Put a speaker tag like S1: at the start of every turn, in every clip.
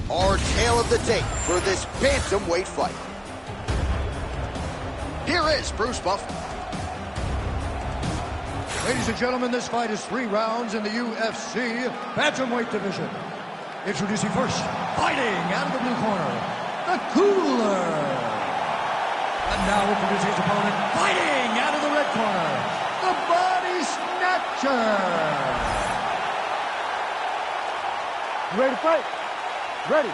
S1: our tale of the tape for this bantamweight fight. Here is Bruce Buffer.
S2: Ladies and gentlemen, this fight is 3 rounds in the UFC bantamweight division. Introducing first, fighting out of the blue corner, the Cooler. And now introducing his opponent, fighting out of the red corner, the Body Snatcher.
S3: You ready to fight? Ready.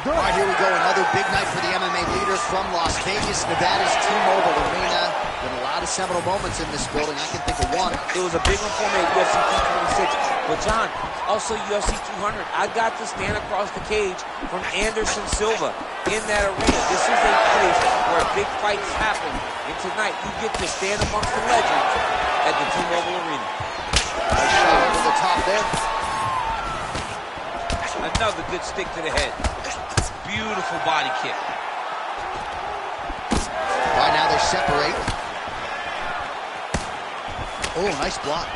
S1: All right, here we go. Another big night for the MMA leaders from Las Vegas, Nevada's T-Mobile Arena. Been a lot of seminal moments in this building. I can think of one.
S4: It was a big one for me at UFC 226. But John, also UFC 200. I got to stand across the cage from Anderson Silva in that arena. This is a place where big fights happen. And tonight, you get to stand amongst the legends at the T-Mobile Arena.
S1: Nice shot over the top there.
S4: Another good stick to the head. Beautiful body kick.
S1: Right now they separate. Oh, nice block.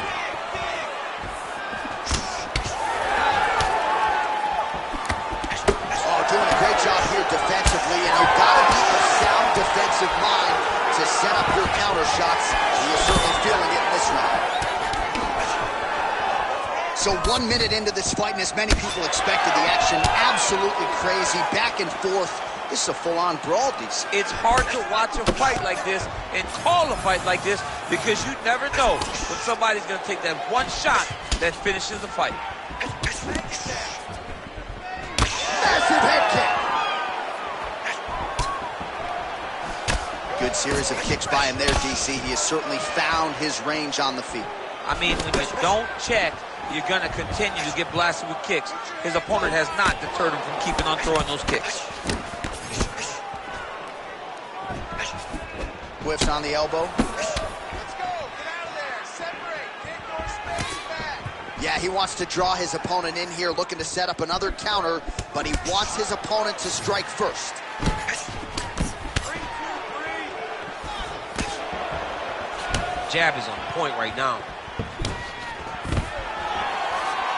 S1: Oh, doing a great job here defensively, and you've got to be a sound defensive mind to set up your counter shots. You're certainly feeling it in this round. So 1 minute into this fight, and as many people expected, the action absolutely crazy, back and forth. This is a full-on brawl, DC.
S4: It's hard to watch a fight like this and call a fight like this because you never know when somebody's going to take that one shot that finishes the fight.
S1: Massive head kick. Good series of kicks by him there, DC. He has certainly found his range on the feet.
S4: I mean, when you don't check, you're going to continue to get blasted with kicks. His opponent has not deterred him from keeping on throwing those kicks.
S1: Whiffs on the elbow.
S5: Let's go. Get out of there. Separate. Can't go space back.
S1: Yeah, he wants to draw his opponent in here, looking to set up another counter, but he wants his opponent to strike first.
S5: 3, 2, 3.
S4: Jab is on point right now.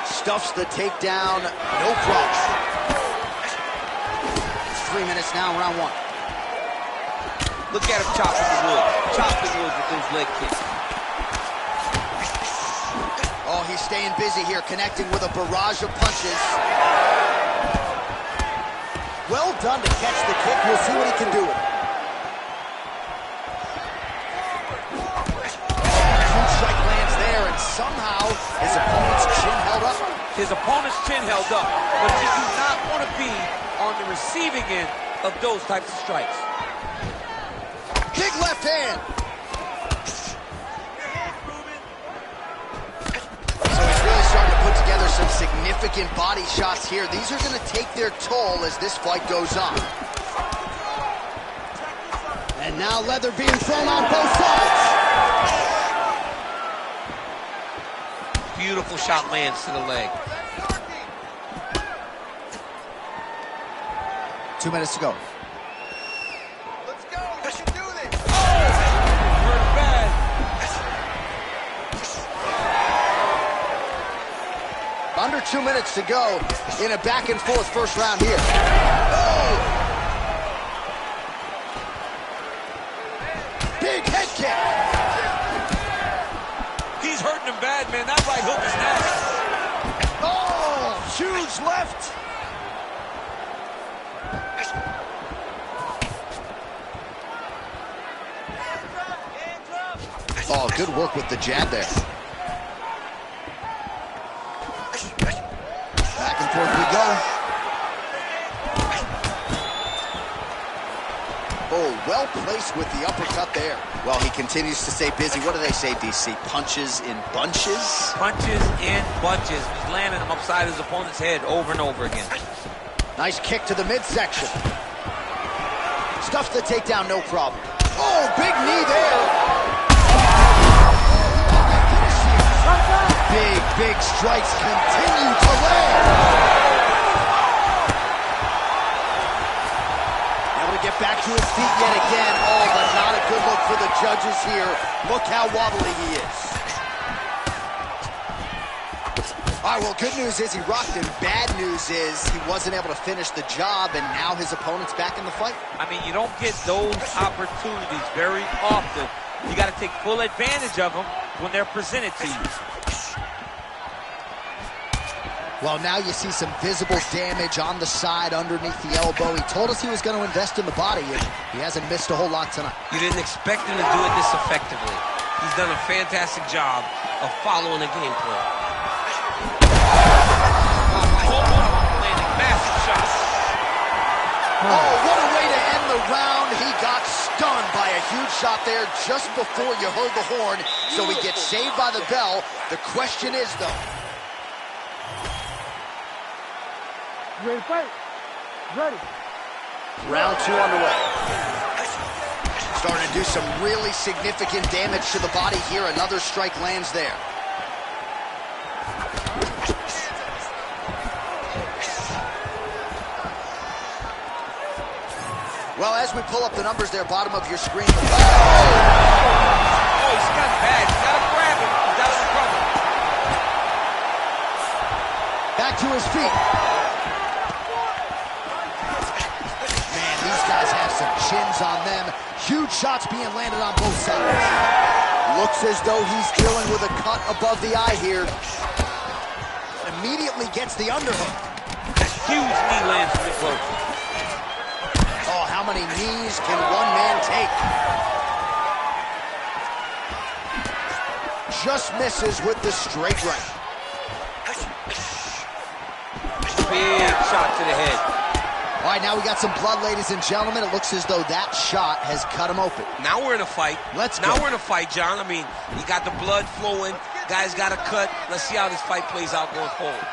S1: Stuffs the takedown, no problem. 3 minutes now, round 1.
S4: Look at him chopping the wood. Chopping wood with those leg kicks.
S1: Oh, he's staying busy here, connecting with a barrage of punches. Well done to catch the kick. We'll see what he can do with it. Huge strike lands there, and somehow his opponent's chin held up.
S4: His opponent's chin held up, but you do not want to be on the receiving end of those types of strikes.
S1: Big left hand. So he's really starting to put together some significant body shots here. These are going to take their toll as this fight goes on. And now leather being thrown on both sides.
S4: Beautiful shot lands to the leg.
S1: 2 minutes to go.
S5: Let's go. You can do this.
S4: Hurt bad.
S1: Under 2 minutes to go in a back and forth first round here. Oh! Big head kick.
S4: He's hurting him bad, man. That right hook is nasty.
S1: Oh, huge left. Oh, good work with the jab there. Back and forth we go. Oh, well placed with the uppercut there. Well, he continues to stay busy. What do they say, DC? Punches in bunches?
S4: Punches in bunches. He's landing them upside his opponent's head over and over again.
S1: Nice kick to the midsection. Stuffs the takedown, no problem. Oh, big knee there. Big strikes continue to land. Able to get back to his feet yet again. Oh, but not a good look for the judges here. Look how wobbly he is. All right, well, good news is he rocked him. Bad news is he wasn't able to finish the job, and now his opponent's back in the fight.
S4: I mean, you don't get those opportunities very often. You got to take full advantage of them when they're presented to you.
S1: Well, now you see some visible damage on the side underneath the elbow. He told us he was going to invest in the body, and he hasn't missed a whole lot tonight.
S6: You didn't expect him to do it this effectively. He's done a fantastic job of following the game plan.
S4: Landing massive shots.
S1: Oh, what a way to end the round. He got stunned by a huge shot there just before you heard the horn, so he gets saved by the bell. The question is, though,
S3: Ready to fight? Ready.
S1: round 2 underway. Starting to do some really significant damage to the body here. Another strike lands there. Well, as we pull up the numbers there, bottom of your screen.
S4: Oh, he's got bad. He's got to grab him. He's got to recover.
S1: Back to his feet. Man, these guys have some chins on them. Huge shots being landed on both sides. Looks as though he's dealing with a cut above the eye here. Immediately gets the underhook.
S4: Huge knee lands from the close.
S1: Oh, how many knees can one man take? Just misses with the straight right.
S4: Big shot to the head.
S1: All right, now we got some blood, ladies and gentlemen. It looks as though that shot has cut him open.
S6: Now we're in a fight.
S1: Let's
S6: Now
S1: go.
S6: we're in a fight, John. I mean, you got the blood flowing. Guys got a cut. Let's see how this fight plays out going forward.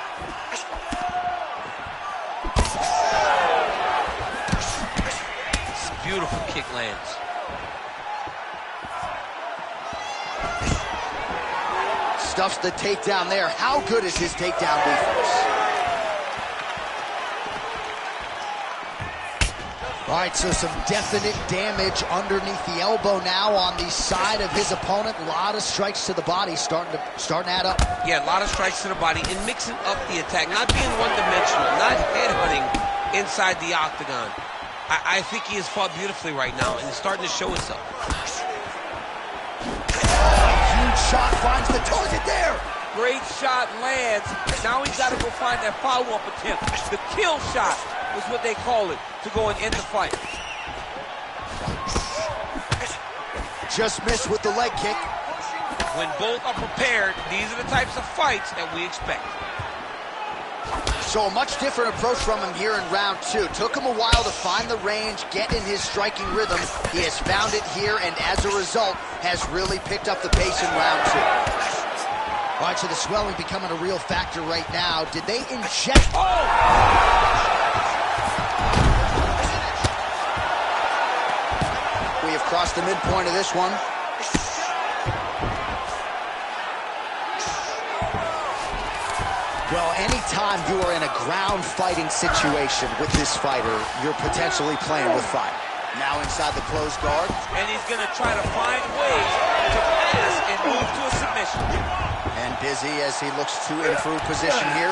S6: Beautiful kick lands.
S1: Stuffs the takedown there. How good is his takedown defense? All right, so some definite damage underneath the elbow now on the side of his opponent. A lot of strikes to the body starting to add up.
S6: Yeah, a lot of strikes to the body and mixing up the attack, not being one-dimensional, not headhunting inside the octagon. I think he has fought beautifully right now, and it's starting to show itself.
S1: Huge shot finds the target there.
S4: Great shot lands. Now he's got to go find that follow-up attempt. The kill shot was what they call it, to go and end the fight.
S1: Just missed with the leg kick.
S6: When both are prepared, these are the types of fights that we expect.
S1: So a much different approach from him here in round 2. Took him a while to find the range, get in his striking rhythm. He has found it here, and as a result, has really picked up the pace in round 2. All right, so the swelling becoming a real factor right now. Did they inject?
S4: Oh!
S1: We have crossed the midpoint of this one. Well, anytime you are in a ground fighting situation with this fighter, you're potentially playing with fire. Now inside the closed guard.
S4: And he's going to try to find ways to pass and move to a submission.
S1: And busy as he looks to improve position here.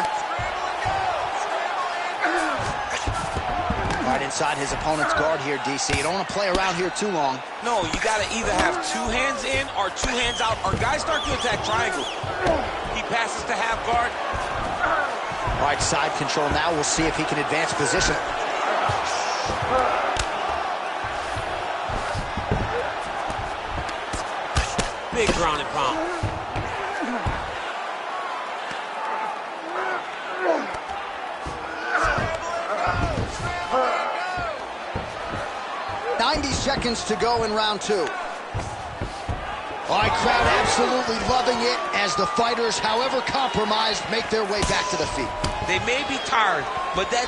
S1: Right inside his opponent's guard here, DC. You don't want to play around here too long.
S4: No, you got to either have 2 hands in or 2 hands out, or guys start to attack triangle. He passes to half guard.
S1: All right, side control now. We'll see if he can advance position.
S6: Big ground and pound.
S1: Seconds to go in round 2. All right, crowd absolutely loving it as the fighters, however compromised, make their way back to the feet.
S6: They may be tired, but that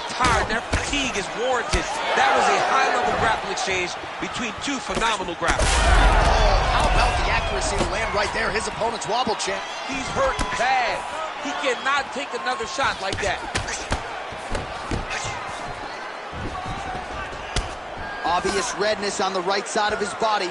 S6: fatigue is warranted. That was a high-level grappling exchange between 2 phenomenal grapplers.
S1: Oh, how about the accuracy to land right there? His opponent's wobble champ.
S4: He's hurt bad. He cannot take another shot like that.
S1: Obvious redness on the right side of his body.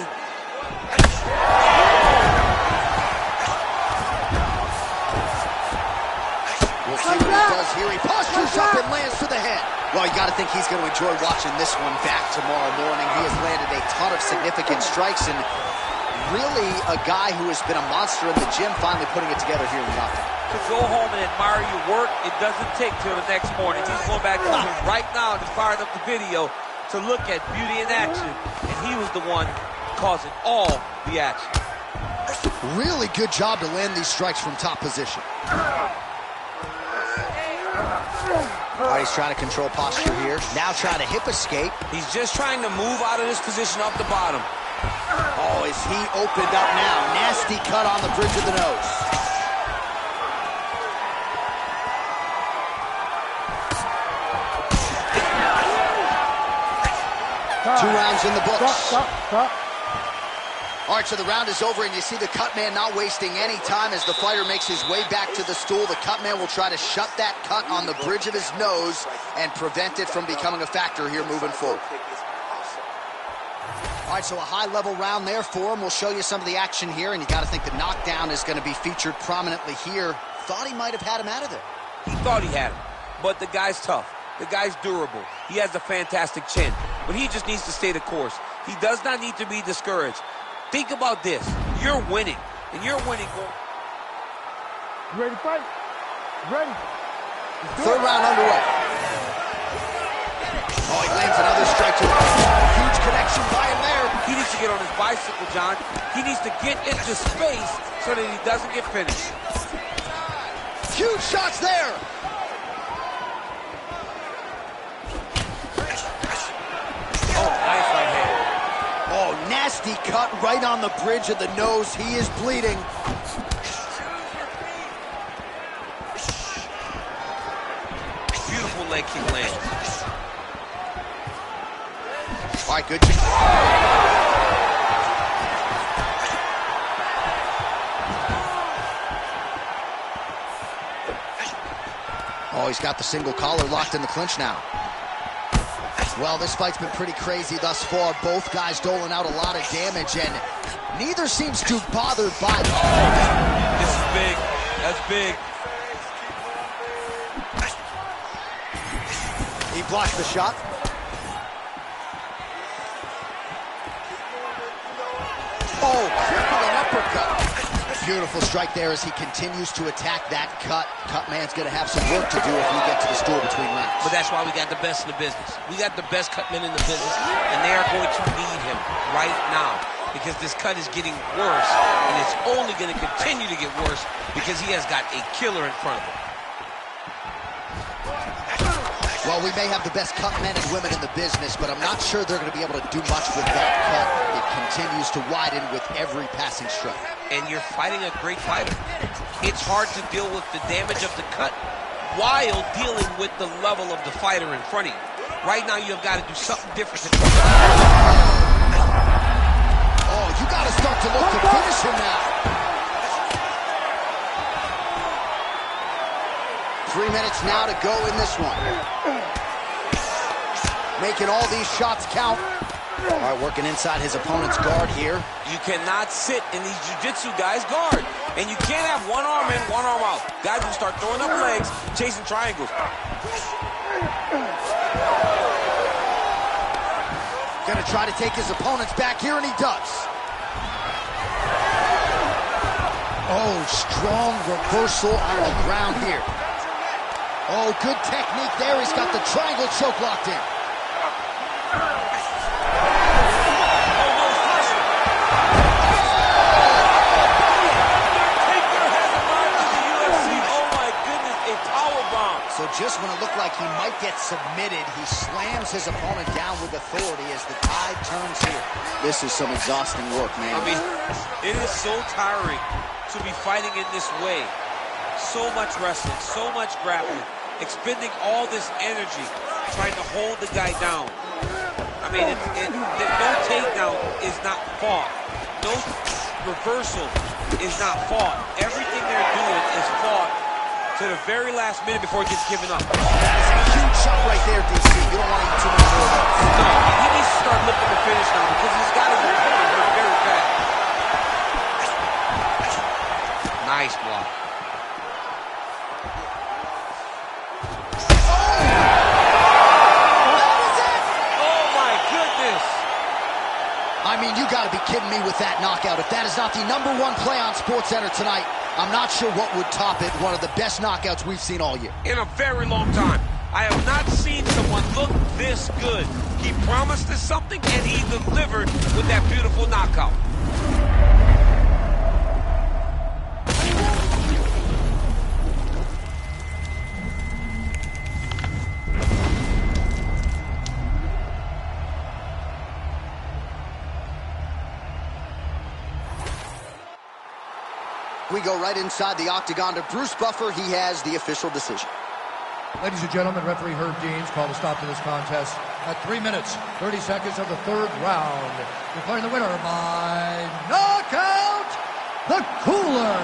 S1: We'll see what he does here. He postures up and lands to the head. Well, you got to think he's going to enjoy watching this one back tomorrow morning. He has landed a ton of significant strikes, and really a guy who has been a monster in the gym, finally putting it together here in the octagon.
S4: To go home and admire your work, it doesn't take till the next morning. He's going back to him right now and firing up the video to look at beauty in action, and he was the one causing all the action.
S1: Really good job to land these strikes from top position. All right, he's trying to control posture here. Now trying to hip escape.
S6: He's just trying to move out of this position off the bottom.
S1: Oh, is he opened up now? Nasty cut on the bridge of the nose. Two rounds in the books.
S3: Stop.
S1: All right, so the round is over, and you see the cut man not wasting any time as the fighter makes his way back to the stool. The cut man will try to shut that cut on the bridge of his nose and prevent it from becoming a factor here moving forward. All right, so a high-level round there for him. We'll show you some of the action here, and you got to think the knockdown is going to be featured prominently here. Thought he might have had him out of there.
S4: He thought he had him, but the guy's tough. The guy's durable. He has a fantastic chin, but he just needs to stay the course. He does not need to be discouraged. Think about this. You're winning, and you're winning.
S3: You ready to fight? Ready.
S1: Third round underway. Oh, he lands another strike to him. Huge connection by him there.
S4: He needs to get on his bicycle, John. He needs to get into space so that he doesn't get finished.
S1: Huge shots there.
S4: Oh, nice right hand.
S1: Oh, nasty cut right on the bridge of the nose. He is bleeding.
S6: Beautiful leg kick lands.
S1: All right, good. Oh, he's got the single collar locked in the clinch now. Well, this fight's been pretty crazy thus far. Both guys doling out a lot of damage, and neither seems too bothered by it.
S4: This is big. That's big.
S1: He blocked the shot. Oh, crippling uppercut. Beautiful strike there as he continues to attack that cut. Cutman's going to have some work to do if we get to the stool between rounds.
S6: But that's why we got the best in the business. We got the best cut men in the business, and they are going to need him right now because this cut is getting worse, and it's only going to continue to get worse because he has got a killer in front of him.
S1: Well, we may have the best cut men and women in the business, but I'm not sure they're going to be able to do much with that cut. It continues to widen with every passing strike.
S6: And you're fighting a great fighter. It's hard to deal with the damage of the cut while dealing with the level of the fighter in front of you. Right now, you've got to do something different.
S1: Oh, you got to start to look to finish him now. 3 minutes now to go in this one. Making all these shots count. All right, working inside his opponent's guard here.
S4: You cannot sit in these jiu-jitsu guys' guard. And you can't have one arm in, one arm out. Guys will start throwing up legs, chasing triangles.
S1: Gonna try to take his opponents back here, and he does. Oh, strong reversal on the ground here. Oh, good technique there. He's got the triangle choke locked in. So just when it looked like he might get submitted, he slams his opponent down with authority as the tide turns here. This is some exhausting work, man.
S4: I mean, it is so tiring to be fighting in this way. So much wrestling, so much grappling, expending all this energy trying to hold the guy down. I mean, no takedown is not fought. No reversal is not fought. Everything they're doing is fought to the very last minute before it gets given up.
S1: That's a huge shot right there, DC. You don't want to eat too much more of that.
S4: No, he needs to start looking to finish now because he's got his opponent hurt very bad.
S6: Nice block.
S1: I mean, you got to be kidding me with that knockout. If that is not the #1 play on SportsCenter tonight, I'm not sure what would top it. One of the best knockouts we've seen all year.
S6: In a very long time. I have not seen someone look this good. He promised us something, and he delivered with that beautiful knockout.
S1: We go right inside the octagon to Bruce Buffer. He has the official decision.
S2: Ladies and gentlemen, referee Herb Deans called a stop to this contest at 3 minutes, 30 seconds of the 3rd round. Declaring the winner by knockout, the Cooler.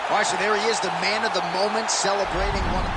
S1: All right, so there he is, the man of the moment, celebrating one of...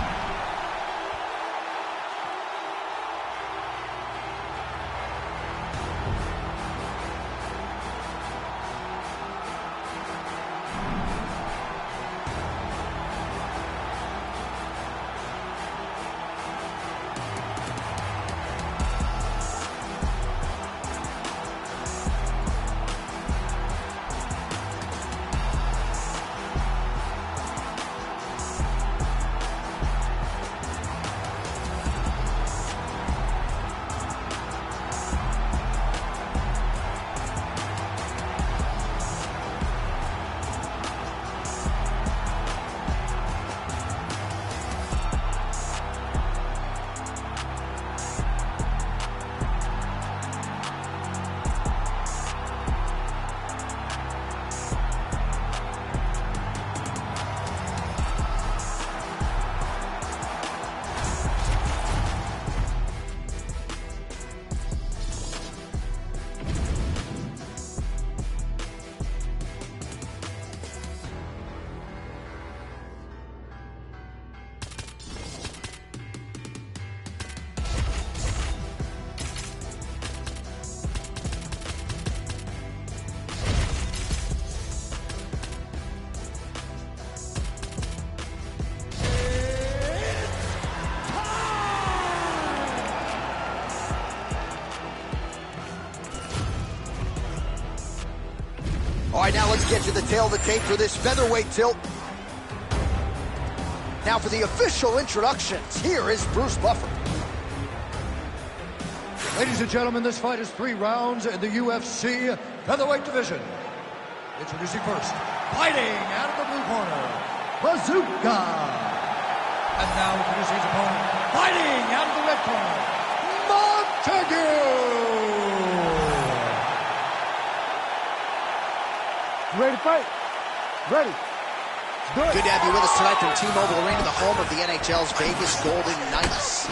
S1: All right, now let's get to the tail of the tape for this featherweight tilt. Now for the official introductions, here is Bruce Buffer.
S2: Ladies and gentlemen, this fight is 3 rounds in the UFC featherweight division. Introducing first, fighting out of the blue corner, Bazooka. And now introducing his opponent, fighting out of the red corner, Montague.
S3: Ready to fight? Ready. Good.
S1: Good to have you with us tonight from T-Mobile Arena, the home of the NHL's Vegas Golden Knights,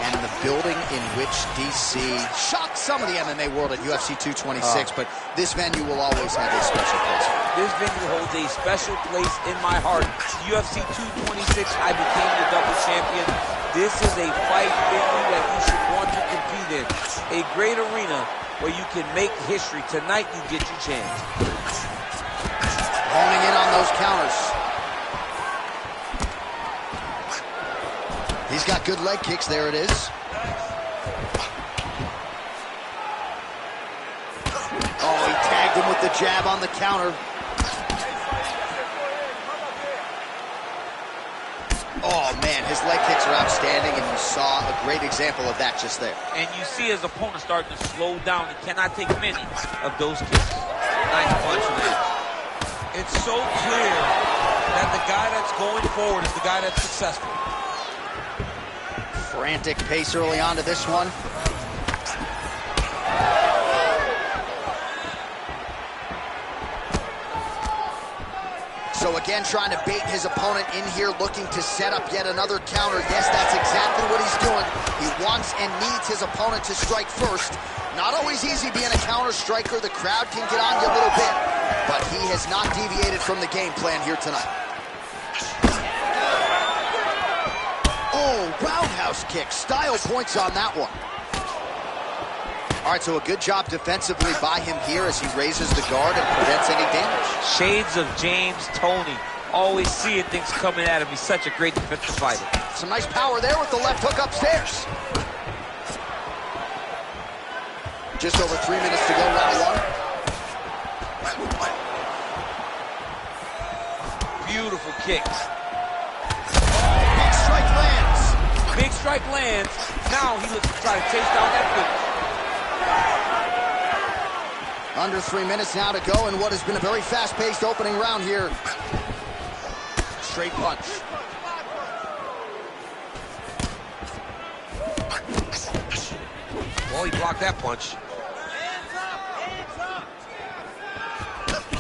S1: and the building in which DC shocked some of the MMA world at UFC 226, but this venue will always have a special place.
S4: This venue holds a special place in my heart. UFC 226, I became the double champion. This is a fight venue that you should want to compete in. A great arena where you can make history. Tonight, you get your chance.
S1: Honing in on those counters. He's got good leg kicks. There it is. Oh, he tagged him with the jab on the counter. Oh, man, his leg kicks are outstanding, and you saw a great example of that just there.
S4: And you see his opponent starting to slow down. He cannot take many of those kicks. Nice punch there.
S6: It's so clear that the guy that's going forward is the guy that's successful.
S1: Frantic pace early on to this one. So again, trying to bait his opponent in here, looking to set up yet another counter. Yes, that's exactly what he's doing. He wants and needs his opponent to strike first. Not always easy being a counter striker. The crowd can get on you a little bit, but he has not deviated from the game plan here tonight. Oh, roundhouse kick. Style points on that one. All right, so a good job defensively by him here as he raises the guard and prevents any damage.
S4: Shades of James Toney. Always seeing things coming at him. He's such a great defensive fighter.
S1: Some nice power there with the left hook upstairs. Just over 3 minutes to go, round one.
S4: Beautiful kicks.
S1: Big strike lands.
S4: Big strike lands. Now he looks to try to chase down that finish.
S1: Under 3 minutes now to go in what has been a very fast-paced opening round here. Straight punch.
S6: Well, he blocked that punch.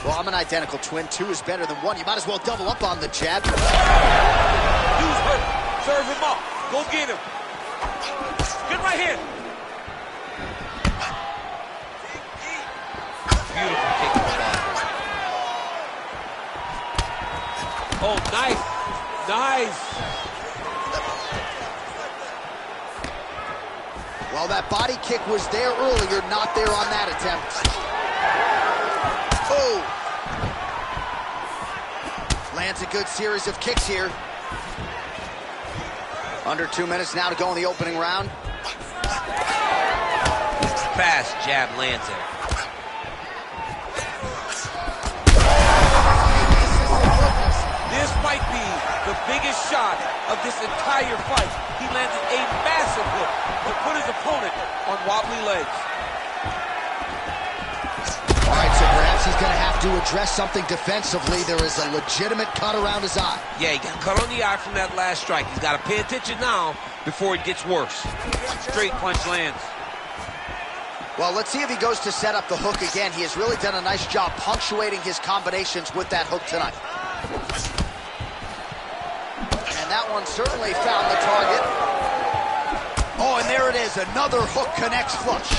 S1: Well, I'm an identical twin. 2 is better than 1. You might as well double up on the jab.
S4: Dude's hurt. Serve him up. Go get him. Good right hand.
S6: Beautiful kick to the body.
S4: Oh, nice. Nice.
S1: Well, that body kick was there earlier, not there on that attempt. Oh! Lands a good series of kicks here. Under 2 minutes now to go in the opening round.
S6: Fast jab lands there.
S4: This might be the biggest shot of this entire fight. He landed a massive hook to put his opponent on wobbly legs.
S1: All right, so perhaps he's going to have to address something defensively. There is a legitimate cut around his eye.
S6: Yeah, he got cut on the eye from that last strike. He's got to pay attention now before it gets worse.
S4: Straight punch lands.
S1: Well, let's see if he goes to set up the hook again. He has really done a nice job punctuating his combinations with that hook tonight. And that one certainly found the target. Oh, and there it is. Another hook connects flush.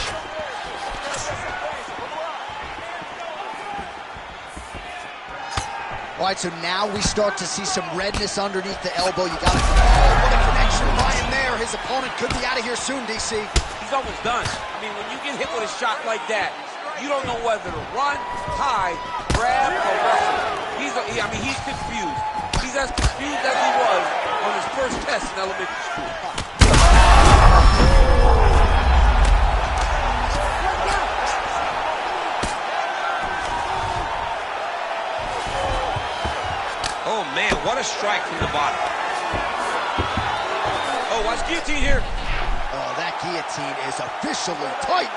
S1: All right, so now we start to see some redness underneath the elbow. You got to... Oh, what a connection by him there. His opponent could be out of here soon, DC.
S4: He's almost done. I mean, when you get hit with a shot like that, you don't know whether to run, hide, grab, or wrestle. He's confused. He's as confused as he was on his first test in elementary school.
S6: Oh, man, what a strike from the bottom.
S4: Oh, watch guillotine here.
S1: Oh, that guillotine is officially tight.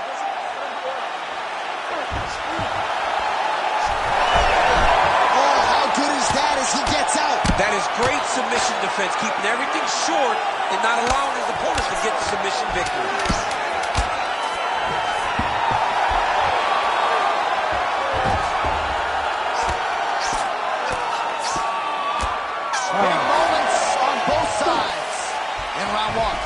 S1: Oh, how good is that as he gets out?
S4: That is great submission defense, keeping everything short and not allowing his opponent to get the submission victory.
S1: Big moments on both sides in round one.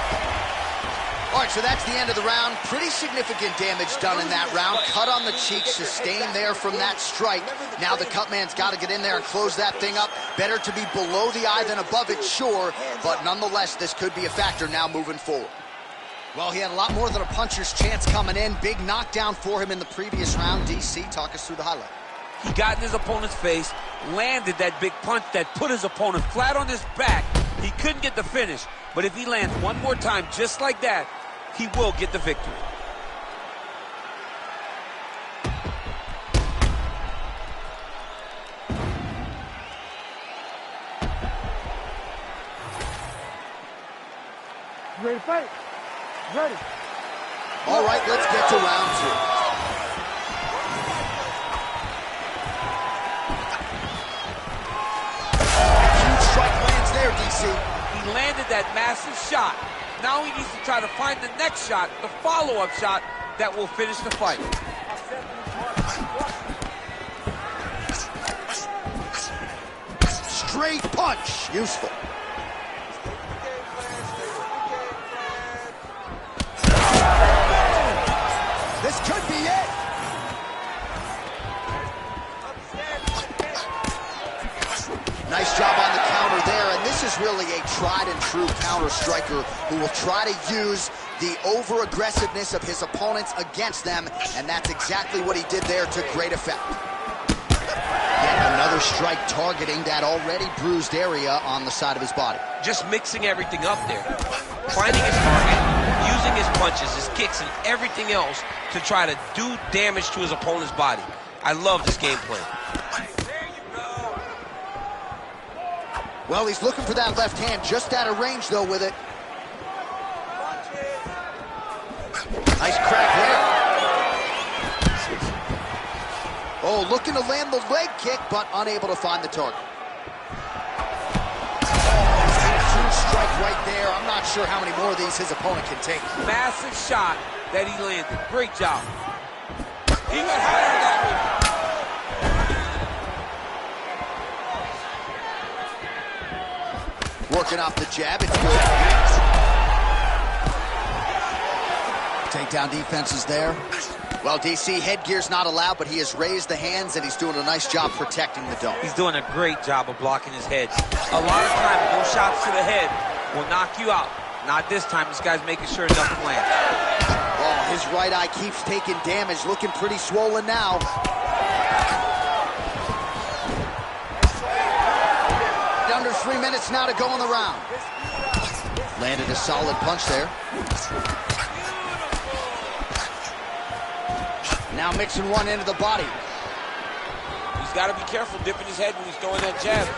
S1: All right, so that's the end of the round. Pretty significant damage done in that round. Cut on the cheek, sustained there from that strike. Now the cut man's got to get in there and close that thing up. Better to be below the eye than above it, sure, but nonetheless, this could be a factor now moving forward. Well, he had a lot more than a puncher's chance coming in. Big knockdown for him in the previous round. DC, talk us through the highlight.
S4: He got in his opponent's face, landed that big punch that put his opponent flat on his back. He couldn't get the finish, but if he lands one more time just like that, he will get the victory.
S3: Ready to fight? Ready.
S1: All right, let's get to round two.
S4: DC. He landed that massive shot. Now he needs to try to find the next shot, the follow-up shot that will finish the fight.
S1: Straight punch, useful. This could be it. Nice job on the counter there, and this is really a tried and true counter striker who will try to use the over-aggressiveness of his opponents against them, and that's exactly what he did there to great effect. Yet another strike targeting that already bruised area on the side of his body.
S6: Just mixing everything up there. finding his target, using his punches, his kicks, and everything else to try to do damage to his opponent's body. I love this game plan.
S1: Well, he's looking for that left hand, just out of range, though, with it. Nice crack there. Oh, looking to land the leg kick, but unable to find the target. Huge strike right there. I'm not sure how many more of these his opponent can take.
S4: Massive shot that he landed. Great job. He got higher than that
S1: one. Working off the jab, it's good. Takedown defense is there. Well, DC, headgear's not allowed, but he has raised the hands, and he's doing a nice job protecting the dome.
S4: He's doing a great job of blocking his head. A lot of times, those shots to the head will knock you out. Not this time. This guy's making sure nothing lands.
S1: Oh, his right eye keeps taking damage, looking pretty swollen now. Under 3 minutes now to go in the round. Landed a solid punch there. Now mixing one into the body.
S4: He's got to be careful dipping his head when he's throwing that jab.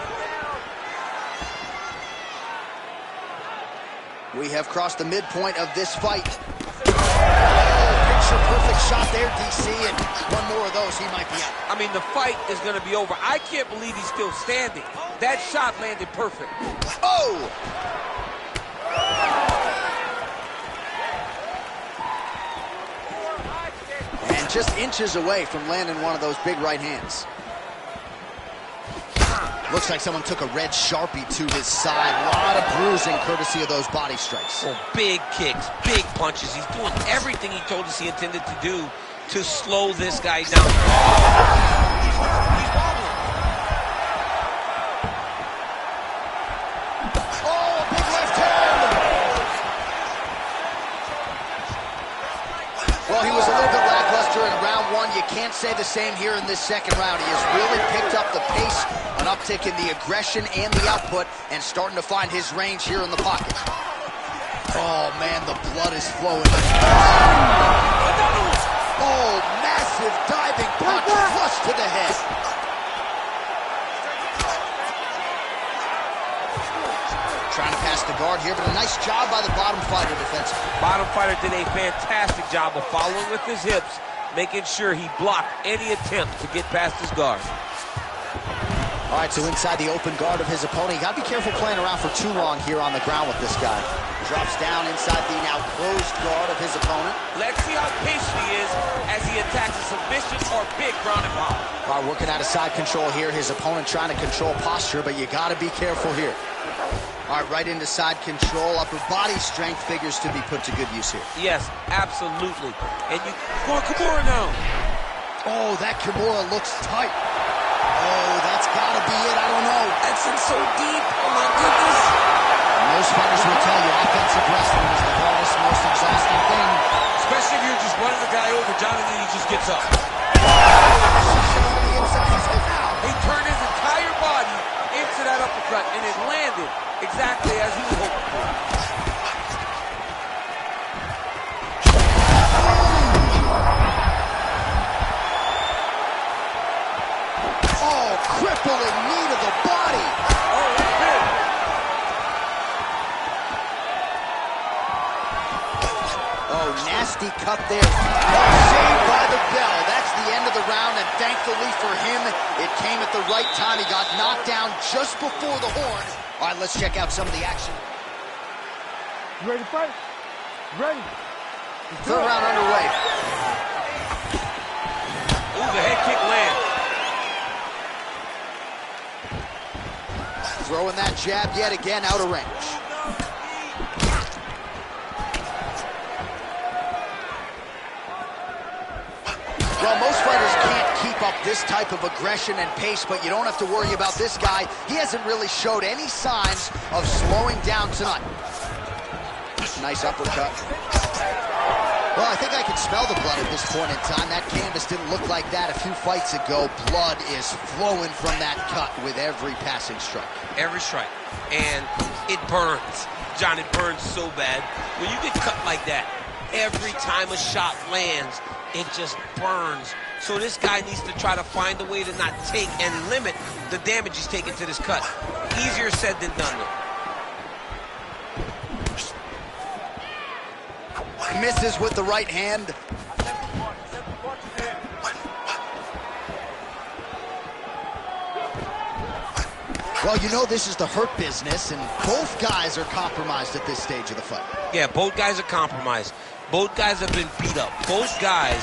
S1: We have crossed the midpoint of this fight. Picture perfect shot there, DC, and one more of those, he might be out.
S4: I mean, the fight is going to be over. I can't believe he's still standing. That shot landed perfect.
S1: Oh! And just inches away from landing one of those big right hands. Looks like someone took a red Sharpie to his side. A lot of bruising courtesy of those body strikes.
S6: Oh, big kicks, big punches. He's doing everything he told us he intended to do to slow this guy down. He's wobbling.
S1: Oh, big left hand! Well, he was a little bit lackluster in round one. You can't say the same here in this second round. He has really picked up the pace, an uptick in the aggression and the output, and starting to find his range here in the pocket. Oh, man, the blood is flowing. Oh, massive diving punch flush to the head. Trying to pass the guard here, but a nice job by the bottom fighter defensively.
S4: Bottom fighter did a fantastic job of following with his hips, making sure he blocked any attempt to get past his guard.
S1: All right, so inside the open guard of his opponent. You got to be careful playing around for too long here on the ground with this guy. Drops down inside the now closed guard of his opponent.
S4: Let's see how patient he is as he attacks a submission or big ground and pound.
S1: All right, working out of side control here. His opponent trying to control posture, but you got to be careful here. All right, right into side control. Upper body strength figures to be put to good use here.
S4: Yes, absolutely. And you go Kimura now.
S1: Oh, that Kimura looks tight. Oh, that's got to be it. I don't know.
S4: That's in so deep. Oh, my goodness.
S1: Most fighters will tell you offensive wrestling is the hardest, most exhausting thing.
S4: Especially if you're just running the guy over, Jonathan, he just gets up. He turned his entire body into that uppercut, and it landed exactly as he was hoping for.
S1: Oh, crippling knee to the body.
S4: Oh, that's big.
S1: Oh, nasty cut there. Saved by the bell. That's the end of the round, and thankfully for him, it came at the right time. He got knocked down just before the horn. All right, let's check out some of the action.
S3: You ready to fight? Ready.
S1: Third round underway.
S4: Ooh, the head kick lands.
S1: Throwing that jab yet again out of range. Well, most fighters can't keep up this type of aggression and pace, but you don't have to worry about this guy. He hasn't really showed any signs of slowing down tonight. Nice uppercut. Well, I think I can smell the blood at this point in time. That canvas didn't look like that a few fights ago. Blood is flowing from that cut with every passing strike.
S6: Every strike. And it burns. John, it burns so bad. When you get cut like that, every time a shot lands, it just burns. So this guy needs to try to find a way to not take and limit the damage he's taking to this cut. Easier said than done, though.
S1: Misses with the right hand. Well, you know this is the hurt business, and both guys are compromised at this stage of the fight.
S6: Yeah, both guys are compromised. Both guys have been beat up. Both guys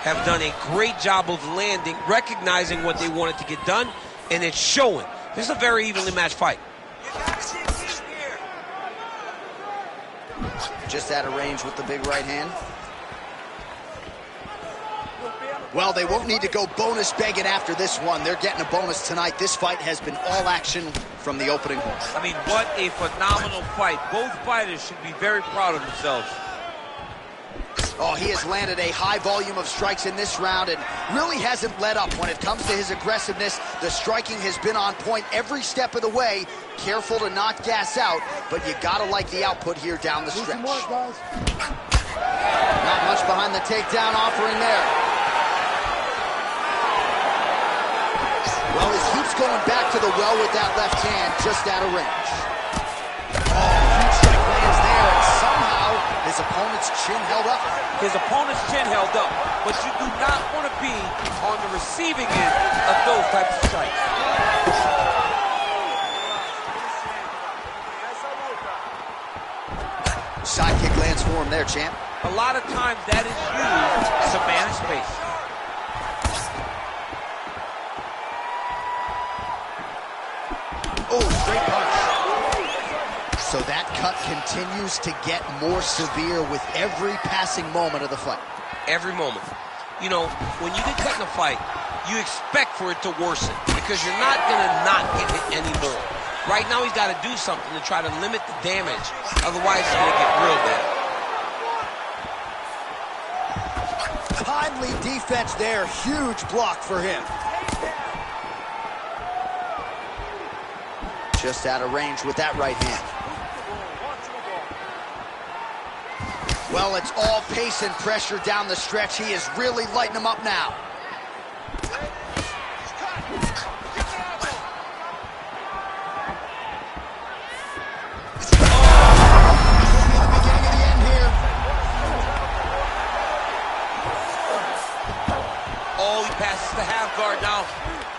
S6: have done a great job of landing, recognizing what they wanted to get done, and it's showing. This is a very evenly matched fight.
S1: Just out of range with the big right hand. Well, they won't need to go bonus begging after this one. They're getting a bonus tonight. This fight has been all action from the opening horse.
S4: I mean, what a phenomenal fight. Both fighters should be very proud of themselves.
S1: Oh, he has landed a high volume of strikes in this round and really hasn't let up when it comes to his aggressiveness. The striking has been on point every step of the way. Careful to not gas out, but you gotta like the output here down the stretch. Not much behind the takedown offering there. Well, he keeps going back to the well with that left hand, just out of range. Oh, huge strike lands there, and somehow his opponent's chin held up.
S4: His opponent's chin held up, but you do not want to be on the receiving end of those types of strikes.
S1: Sidekick lands for him there, champ.
S4: A lot of times that is used to manage space.
S1: Oh, straight punch. So that cut continues to get more severe with every passing moment of the fight.
S6: Every moment. You know, when you get cut in a fight, you expect for it to worsen because you're not going to not get hit anymore. Right now, he's got to do something to try to limit the damage. Otherwise, it's going to get real bad.
S1: Timely defense there. Huge block for him. Just out of range with that right hand. Well, it's all pace and pressure down the stretch. He is really lighting them up now.
S4: Oh, he passes the half guard now.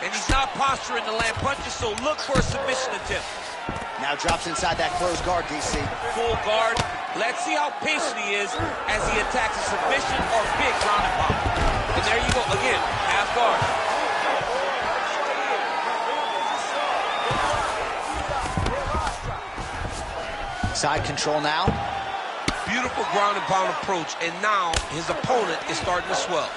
S4: And he's not posturing to land punches, so look for a submission attempt.
S1: Now drops inside that closed guard, DC.
S4: Full guard. Let's see how patient he is as he attacks a submission or big ground and pound. And there you go, again, half guard.
S1: Side control now.
S6: Beautiful ground and pound approach, and now his opponent is starting to swell.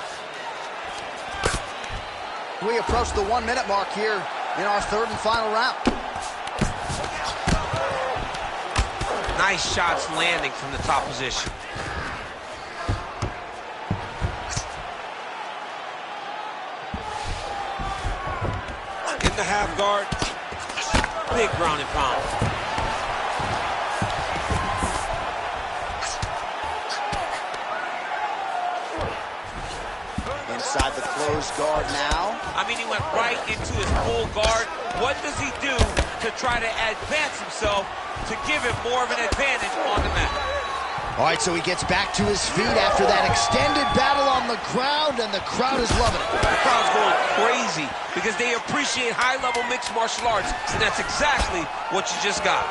S1: We approach the 1 minute mark here in our third and final round.
S6: Nice shots landing from the top position. In the half guard, big ground and pound.
S1: Inside the closed guard now.
S4: I mean, he went right into his full guard. What does he do to try to advance himself to give him more of an advantage on the mat?
S1: All right, so he gets back to his feet after that extended battle on the ground, and the crowd is loving it.
S6: The crowd's going crazy because they appreciate high-level mixed martial arts, and that's exactly what you just got.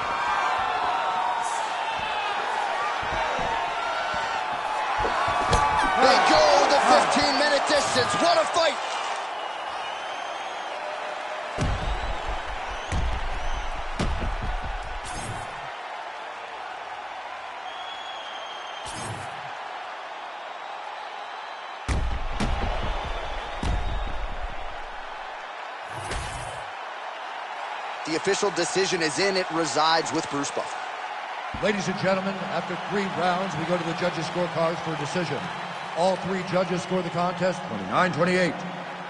S1: They go the 15-minute distance. What a fight! The official decision is in. It resides with Bruce Buffer.
S2: Ladies and gentlemen, after 3 rounds, we go to the judges' scorecards for a decision. All 3 judges score the contest 29-28.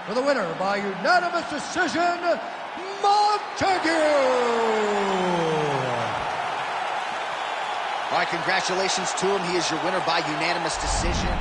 S2: For the winner by unanimous decision, Montague!
S1: All right, congratulations to him. He is your winner by unanimous decision.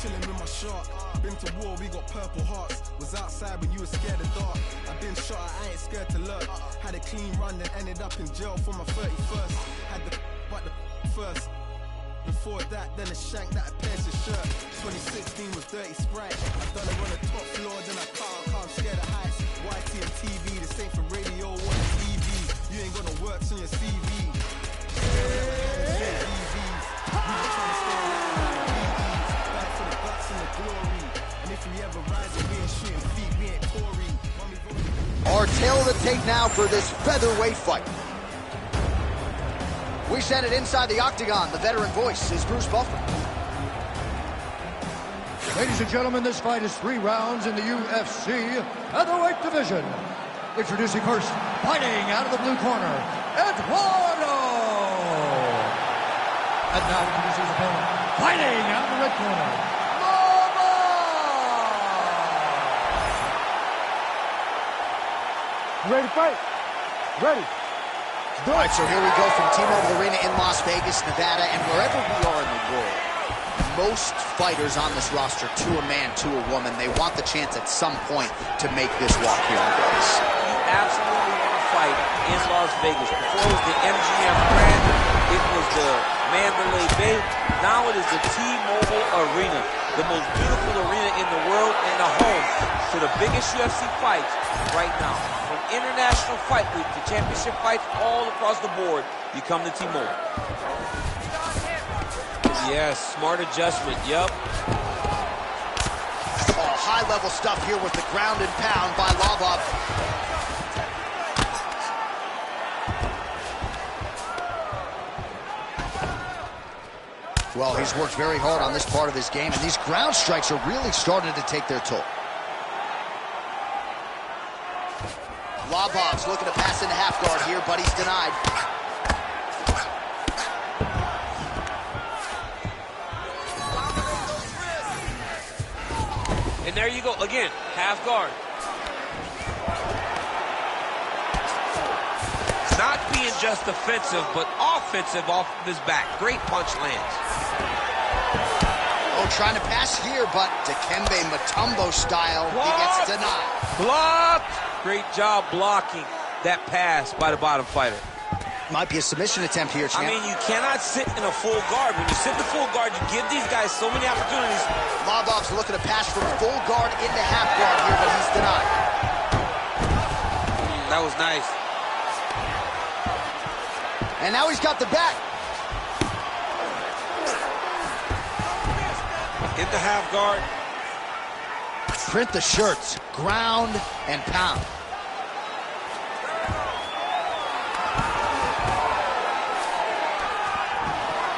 S7: Chilling with my shark. Been to war, we got purple hearts. Was outside when you were scared of dark. I've been shot, I ain't scared to lurk. Had a clean run, then ended up in jail for my 31st. Had the but the first. Before that, then a shank that I pierced his shirt. 2016 was Dirty Sprite. I done it on the top floor, then I can't, I'm scared of heights. YT and TV, this ain't for radio or the TV. You ain't got no works on your CV.
S1: Our tale of the tape now for this featherweight fight. We send it inside the octagon. The veteran voice is Bruce Buffer.
S2: Ladies and gentlemen, this fight is 3 rounds in the UFC featherweight division. Introducing first, fighting out of the blue corner, Eduardo. And now introducing his opponent, fighting out of the red corner, Lava.
S3: Ready to fight? Ready.
S1: All right, so here we go from T-Mobile Arena in Las Vegas, Nevada, and wherever we are in the world, most fighters on this roster, to a man, to a woman, they want the chance at some point to make this walk here in Vegas.
S4: You absolutely want to fight in Las Vegas. Before it was the MGM Grand, it was the Mandalay Bay. Now it is the T-Mobile Arena, the most beautiful arena in the world and the home to the biggest UFC fights right now. From International Fight Week to championship fights all across the board, you come to T-Mobile. Yes, smart adjustment, yep.
S1: Oh, high-level stuff here with the ground and pound by Lava. Well, he's worked very hard on this part of his game, and these ground strikes are really starting to take their toll. Lobov's looking to pass into half guard here, but he's denied.
S4: And there you go, again, half guard. Not being just defensive, but offensive off of his back. Great punch lands.
S1: Oh, trying to pass here, but Dikembe Mutombo style, he gets denied.
S4: Blocked! Great job blocking that pass by the bottom fighter.
S1: Might be a submission attempt here, champ.
S4: I mean, you cannot sit in a full guard. When you sit in the full guard, you give these guys so many opportunities.
S1: Lobov's looking to pass from full guard into half guard here, but he's denied.
S4: That was nice.
S1: And now he's got the back.
S4: In the half guard.
S1: Print the shirts, ground and pound.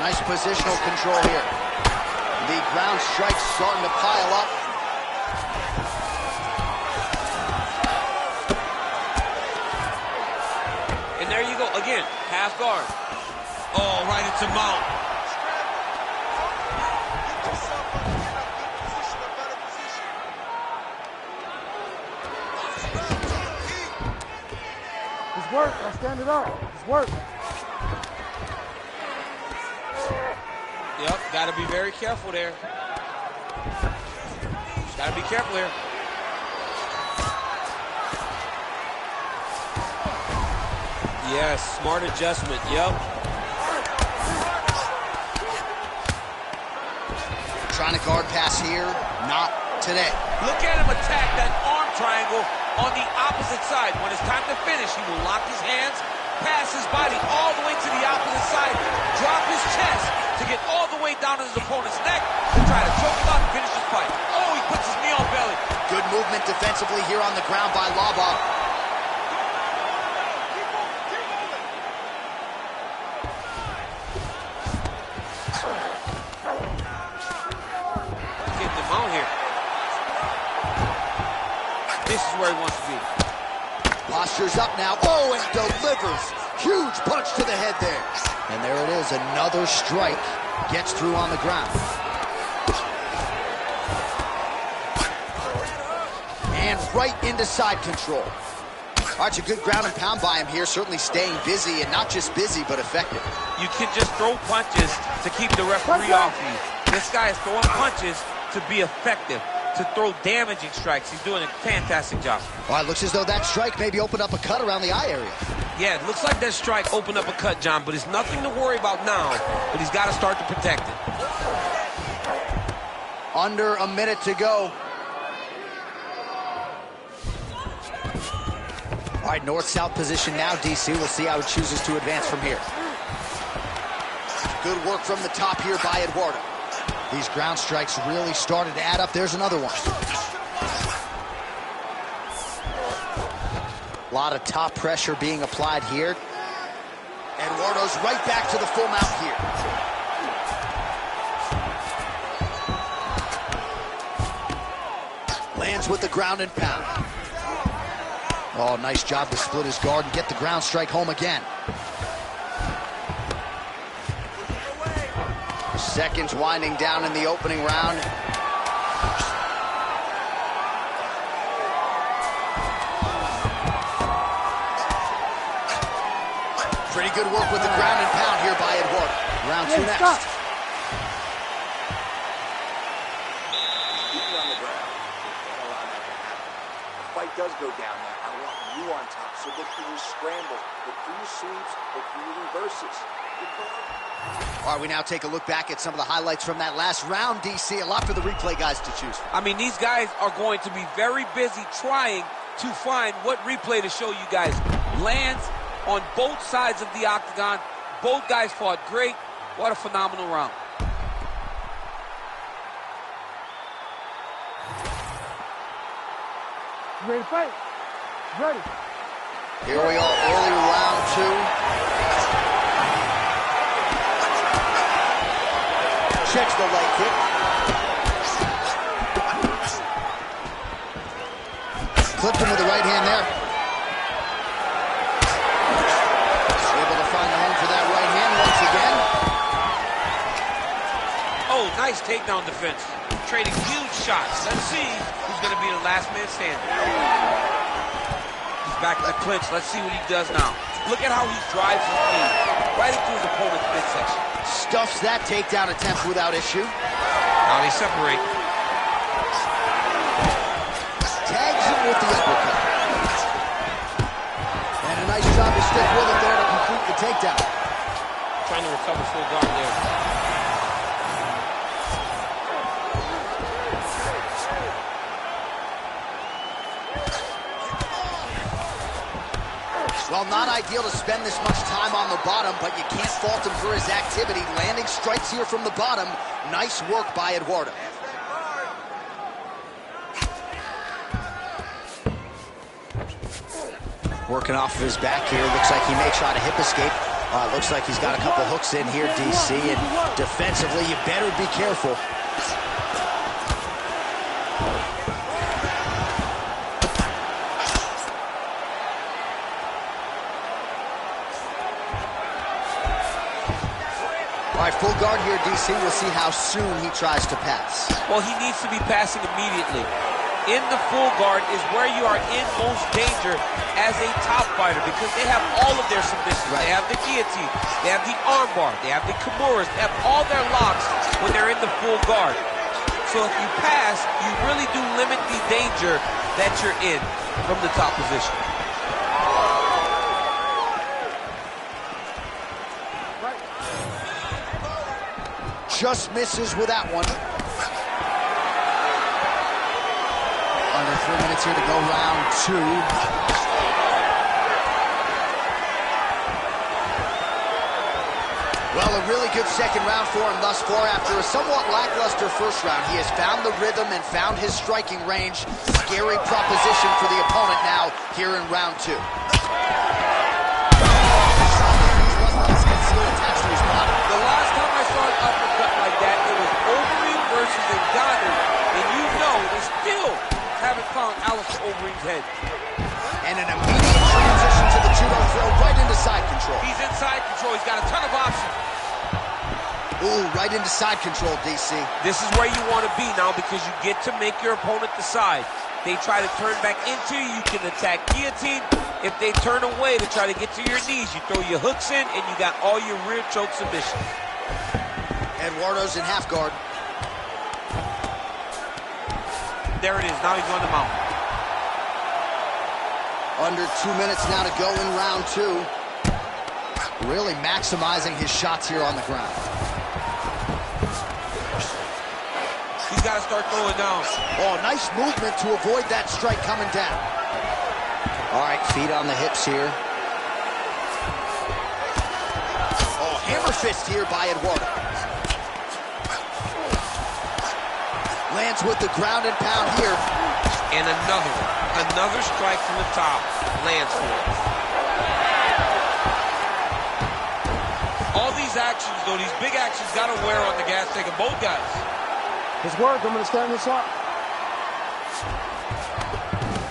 S1: Nice positional control here. The ground strikes starting to pile up.
S4: And there you go, again, half guard. Oh, right into mount.
S3: It's work. I stand it up. It's work.
S4: Yep, got to be very careful there. Got to be careful here. Yes, smart adjustment, yep.
S1: Trying to guard pass here, not today.
S4: Look at him attack that arm triangle on the opposite side. When it's time to finish, he will lock his hands, pass his body all the way to the opposite side, drop his chest to get all the way down to his opponent's neck to try to choke him out and finish his fight. Oh, he puts his knee on belly.
S1: Good movement defensively here on the ground by Lobov.
S4: where he wants to be.
S1: Postures up now. Oh, and delivers. Huge punch to the head there. And there it is, another strike. Gets through on the ground. And right into side control. All right, a good ground and pound by him here, certainly staying busy, and not just busy, but effective.
S4: You can just throw punches to keep the referee off you. This guy is throwing punches to be effective, to throw damaging strikes. He's doing a fantastic job.
S1: All right, looks as though that strike maybe opened up a cut around the eye area.
S6: Yeah, it looks like that strike opened up a cut, John, but it's nothing to worry about now, but he's got to start to protect it.
S1: Under a minute to go. All right, north-south position now, DC. We'll see how he chooses to advance from here. Good work from the top here by Eduardo. These ground strikes really started to add up. There's another one. A lot of top pressure being applied here. Eduardo's right back to the full mount here. Lands with the ground and pound. Oh, nice job to split his guard and get the ground strike home again. Seconds winding down in the opening round. Pretty good work with the ground and pound here by Eduardo. Round two next.
S3: Stop.
S5: Fight does go down there. I want you on top. So look for your scrambles, look for your sweeps, look for your reverses.
S1: All right, we now take a look back at some of the highlights from that last round, DC. A lot for the replay guys to choose from.
S4: I mean, these guys are going to be very busy trying to find what replay to show you guys. Lands on both sides of the octagon. Both guys fought great. What a phenomenal round.
S3: You ready to fight? Ready.
S1: Here we are, early round two. Checks the leg kick. Clipped him with the right hand there. Able to find the home for that right hand once again.
S4: Oh, nice takedown defense. Trading huge shots. Let's see who's going to be the last man standing. He's back in the clinch. Let's see what he does now. Look at how he drives his knee right into his opponent's midsection.
S1: Stuffs that takedown attempt without issue.
S6: Now they separate.
S1: Tags him with the uppercut. And a nice job to stick with it there to complete the takedown.
S6: Trying to recover full guard there.
S1: Well, not ideal to spend this much time on the bottom, but you can't fault him for his activity. Landing strikes here from the bottom. Nice work by Eduardo. Working off of his back here. Looks like he may try to hip escape. Looks like he's got a couple hooks in here, DC. And defensively, you better be careful. All right, full guard here, DC. We'll see how soon he tries to pass.
S4: Well, he needs to be passing immediately. In the full guard is where you are in most danger as a top fighter because they have all of their submissions. Right. They have the guillotine, they have the armbar, they have the kimuras, they have all their locks when they're in the full guard. So if you pass, you really do limit the danger that you're in from the top position.
S1: Just misses with that one. Under 3 minutes here to go, round two. Well, a really good second round for him thus far. After a somewhat lackluster first round, he has found the rhythm and found his striking range. Scary proposition for the opponent now here in round two.
S4: The last time I saw an uppercut like that, it was Overeem versus Ngannou, and you know they still haven't found Alistair Overeem's head.
S1: Ooh, right into side control, DC.
S4: This is where you want to be now because you get to make your opponent decide. They try to turn back into you, you can attack guillotine. If they turn away to try to get to your knees, you throw your hooks in and you got all your rear choke submissions.
S1: Eduardo's in half guard.
S4: There it is, now he's on the mount.
S1: Under 2 minutes now to go in round 2. Really maximizing his shots here on the ground.
S4: He's got to start throwing down.
S1: Oh, nice movement to avoid that strike coming down. All right, feet on the hips here. Oh, hammer fist here by Eduardo. Lands with the ground and pound here.
S6: And another one. Another strike from the top. Lands for it.
S4: All these actions, though, these big actions got to wear on the gas tank of both guys.
S3: It's work. I'm going to stand this up.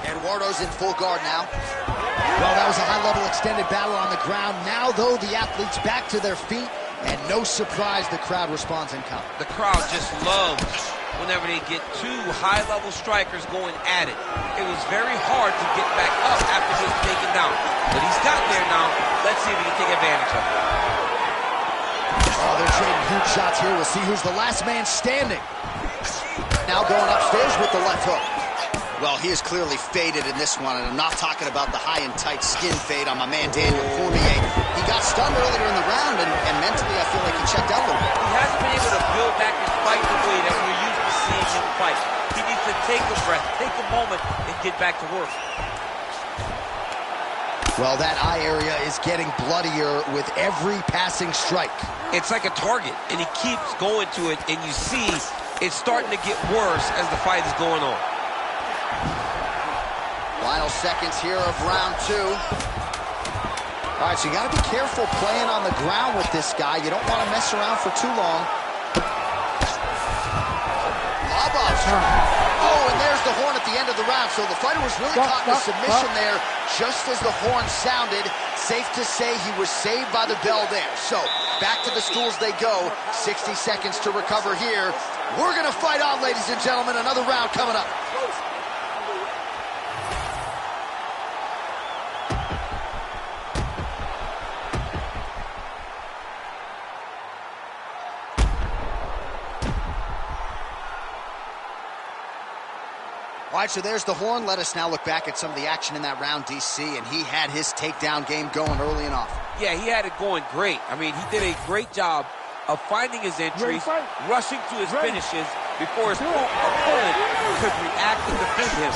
S1: Eduardo's in full guard now. Well, that was a high-level extended battle on the ground. Now, though, the athletes back to their feet, and no surprise the crowd responds in kind.
S6: The crowd just loves whenever they get two high-level strikers going at it. It was very hard to get back up after getting taken down. But he's got there now. Let's see if he can take advantage of it.
S1: Oh, they're trading huge shots here. We'll see who's the last man standing. Now going upstairs with the left hook. Well, he is clearly faded in this one, and I'm not talking about the high and tight skin fade on my man Daniel Cormier. He got stunned earlier in the round, and mentally I feel like he checked out a little bit.
S4: He hasn't been able to build back his fight the way that we're used to seeing him fight. He needs to take a breath, take a moment, and get back to work.
S1: Well, that eye area is getting bloodier with every passing strike.
S6: It's like a target, and he keeps going to it, and you see it's starting to get worse as the fight is going on.
S1: Final seconds here of round 2. All right, so you got to be careful playing on the ground with this guy. You don't want to mess around for too long. Lobov's turn. Oh, and there's the horn at the end of the round. So the fighter was really caught in a submission there just as the horn sounded. Safe to say he was saved by the bell there. So back to the stools they go. 60 seconds to recover here. We're going to fight on, ladies and gentlemen. Another round coming up. All right, so there's the horn. Let us now look back at some of the action in that round, DC, and he had his takedown game going early and often.
S4: Yeah, he had it going great. I mean, he did a great job of finding his entries, rushing to his finishes before his opponent could react and defend him.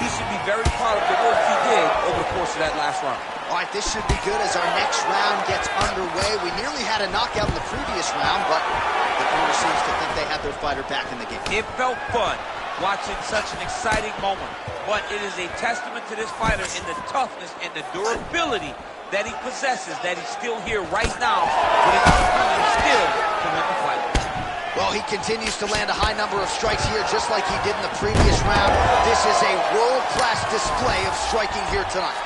S4: He should be very proud of the work he did over the course of that last round.
S1: All right, this should be good as our next round gets underway. We nearly had a knockout in the previous round, but the corner seems to think they have their fighter back in the game.
S4: It felt fun watching such an exciting moment, but it is a testament to this fighter in the toughness and the durability that he possesses, that he's still here right now with an opportunity still to win the fight.
S1: Well, he continues to land a high number of strikes here, just like he did in the previous round. This is a world-class display of striking here tonight.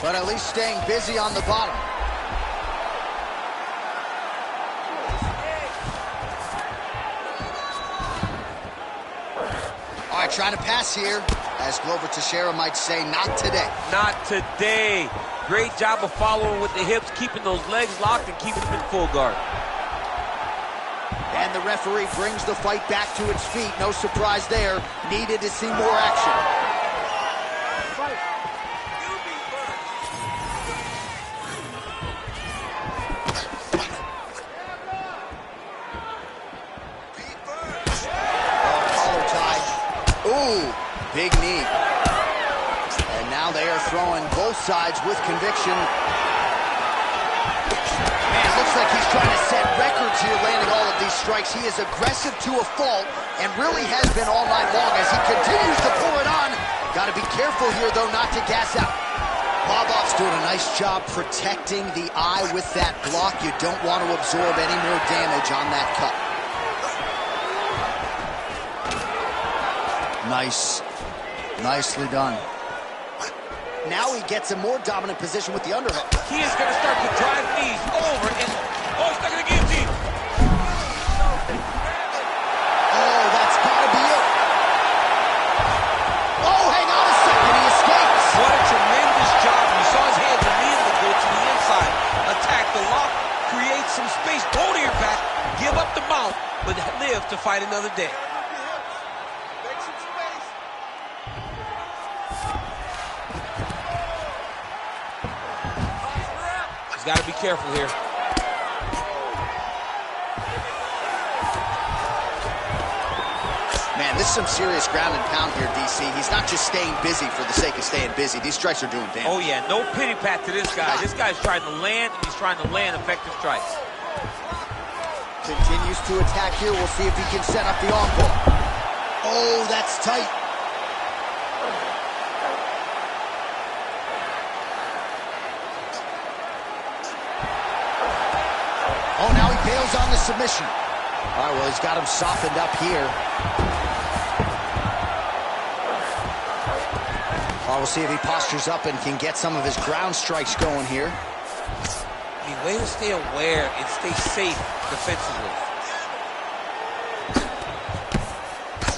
S1: But at least staying busy on the bottom. All right, trying to pass here, as Glover Teixeira might say, not today.
S4: Not today. Great job of following with the hips, keeping those legs locked and keeping them in full guard.
S1: And the referee brings the fight back to its feet. No surprise there. Needed to see more action. Ooh, big knee. And now they are throwing both sides with conviction. Man, it looks like he's trying to set records here, landing all of these strikes. He is aggressive to a fault and really has been all night long as he continues to pour it on. Got to be careful here, though, not to gas out. Lobov's doing a nice job protecting the eye with that block. You don't want to absorb any more damage on that cut. Nice. Nicely done. Now he gets a more dominant position with the underhook.
S4: He is going to start to drive knees over and, oh, he's not going to guillotine.
S1: Oh, that's got to be it. Oh, hang on a second, he escapes.
S4: What a tremendous job. You saw his hands immediately go to the inside. Attack the lock, create some space, go to your back, give up the mount, but live to fight another day. He's got to be careful here.
S1: Man, this is some serious ground and pound here, DC. He's not just staying busy for the sake of staying busy. These strikes are doing damage.
S4: Oh, yeah, no pity pat to this guy. This guy's trying to land, and he's trying to land effective strikes.
S1: Continues to attack here. We'll see if he can set up the armbar. Oh, that's tight. Oh, now he bails on the submission. All right, well, he's got him softened up here. All right, we'll see if he postures up and can get some of his ground strikes going here.
S4: I mean, way to stay aware and stay safe defensively.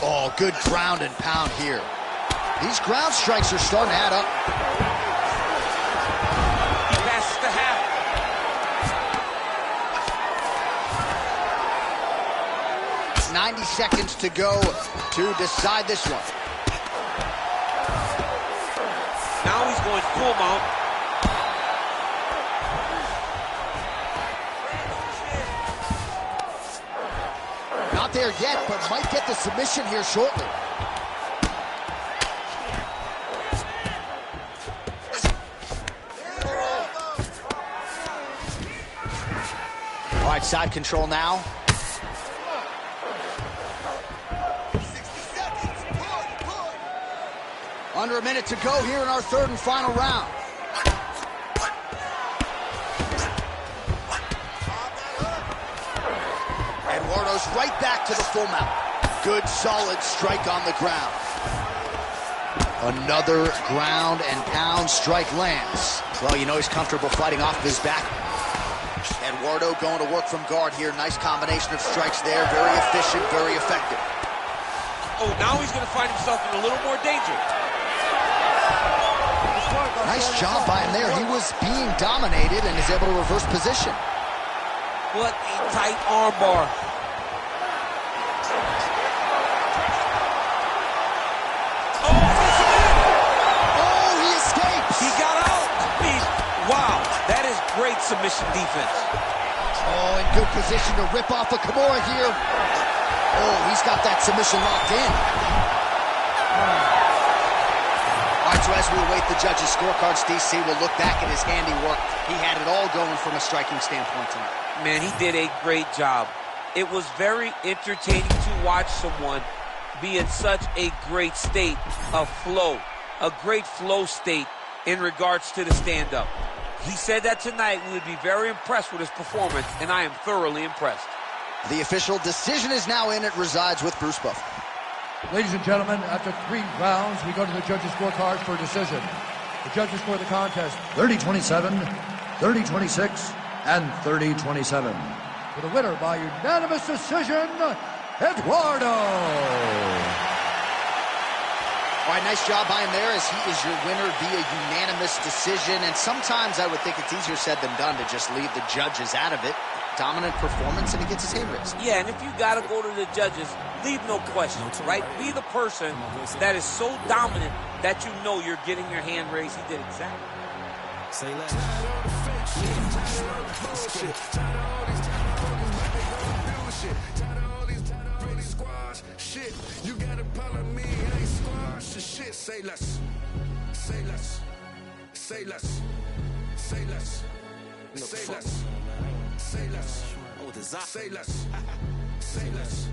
S1: Oh, good ground and pound here. These ground strikes are starting to add up.
S4: He passes the half.
S1: 90 seconds to go to decide this one.
S4: Now he's going full mount.
S1: Not there yet, but might get the submission here shortly. All right, side control now. Under a minute to go here in our third and final round. Eduardo's right back to the full mount. Good, solid strike on the ground. Another ground and pound strike lands. Well, you know he's comfortable fighting off of his back. Eduardo going to work from guard here. Nice combination of strikes there. Very efficient, very effective.
S4: Oh, now he's going to find himself in a little more danger.
S1: Nice job by him there. He was being dominated and is able to reverse position.
S4: What a tight arm bar.
S1: Oh, he escapes.
S4: He got out. Wow, that is great submission defense.
S1: Oh, in good position to rip off a Kimura here. Oh, he's got that submission locked in. All right, so as we await the judges' scorecards, DC will look back at his handiwork. He had it all going from a striking standpoint tonight.
S4: Man, he did a great job. It was very entertaining to watch someone be in such a great state of flow, a great flow state in regards to the stand-up. He said that tonight we would be very impressed with his performance, and I am thoroughly impressed.
S1: The official decision is now in. It resides with Bruce Buffer.
S2: Ladies and gentlemen, after 3 rounds, we go to the judges' scorecards for a decision. The judges score the contest 30-27, 30-26, and 30-27. For the winner by unanimous decision, Eduardo.
S1: All right, nice job by him there as he is your winner via unanimous decision. And sometimes I would think it's easier said than done to just leave the judges out of it. Dominant performance, and he gets his hand raised.
S4: Yeah, and if you got to go to the judges, leave no questions, right? Be the person that is so dominant that you know you're getting your hand raised. He did exactly.
S7: Say less. Shit, you got a problem me, I ain't squash the shit. Say less. Say less. Say less. Say less. Say less. Say less. Say less. Say less.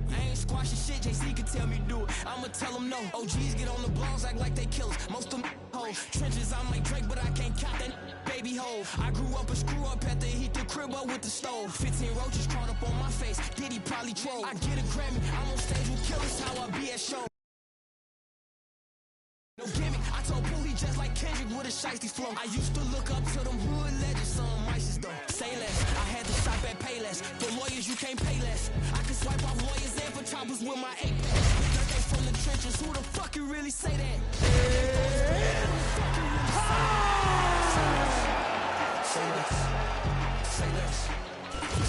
S8: I ain't squashing shit, JC can tell me do it. I'ma tell them no. OGs get on the blogs, act like they killers. Most of them hoes. Trenches, I'm like Drake, but I can't count that baby hole. I grew up a screw up at the heat the crib up with the stove. 15 roaches crawled up on my face. Diddy probably troll. I get a Grammy, I'm on stage with killers, how I be at show. No gimmick, I told Pooh he just like shiesty flow. I used to look up to them hood legends, some mices though. Say less, I had to shop at Payless. For lawyers, you can't pay less. I can swipe off lawyers and for choppers with my Apex. Dirt they from the trenches, who the fuck you really say that? Say less. Say less.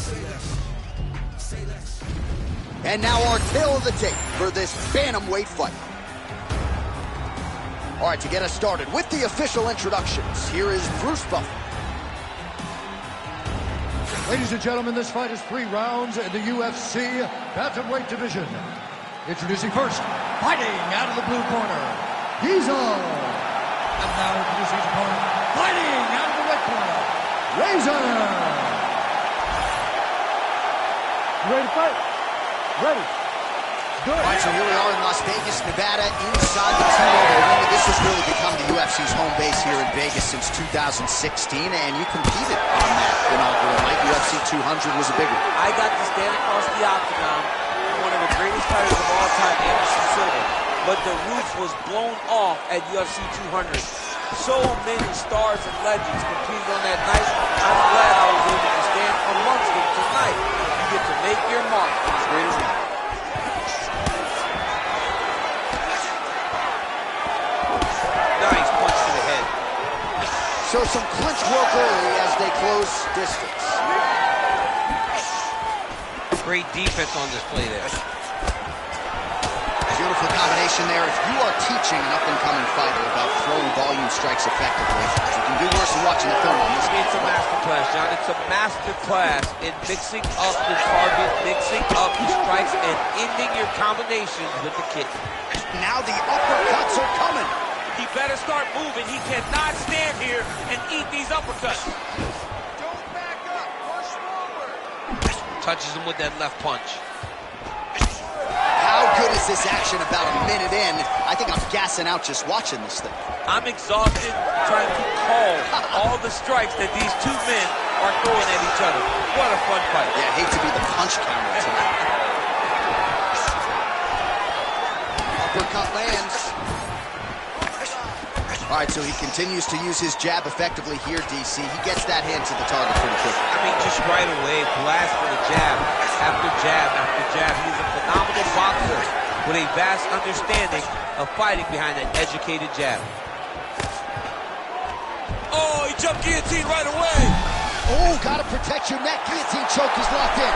S8: Say less. Say less.
S1: And now our tale of the tape for this bantamweight fight. All right, to get us started with the official introductions, here is Bruce Buffer.
S2: Ladies and gentlemen, this fight is 3 rounds in the UFC bantamweight division. Introducing first, fighting out of the blue corner, Diesel. And now introducing his opponent, fighting out of the red corner, Razor.
S3: Ready to fight? Ready. Good.
S1: All right, so here we are in Las Vegas, Nevada, inside the T-Mobile Arena. This has really become the UFC's home base here in Vegas since 2016, and you competed on that inaugural night. UFC 200 was a big one.
S4: I got to stand across the octagon with one of the greatest fighters of all time, Anderson Silva. But the roof was blown off at UFC 200. So many stars and legends competed on that night. I'm glad I was able to stand amongst them tonight. You get to make your mark in this great arena. Nice punch to the head.
S1: So some clinch work early as they close distance.
S6: Great defense on display there.
S1: Beautiful combination there. If you are teaching an up-and-coming fighter about throwing volume strikes effectively, you can do worse than watching the film on this.
S4: It's a masterclass, John. It's a masterclass in mixing up the target, mixing up the strikes, and ending your combinations with the kick.
S1: Now the uppercuts are coming.
S4: He better start moving. He cannot stand here and eat these uppercuts.
S5: Don't back up. Push forward.
S6: Touches him with that left punch.
S1: How good is this action about a minute in? I think I'm gassing out just watching this thing.
S4: I'm exhausted trying to call all the strikes that these two men are throwing at each other. What a fun fight.
S1: Yeah, I hate to be the punch counter tonight. Uppercut lands. All right, so he continues to use his jab effectively here, DC. He gets that hand to the target pretty quick.
S4: I mean, just right away, blast for the jab after jab after jab. He's a phenomenal boxer with a vast understanding of fighting behind an educated jab. Oh, he jumped guillotine right away.
S1: Oh, gotta protect your neck. Guillotine choke is locked in.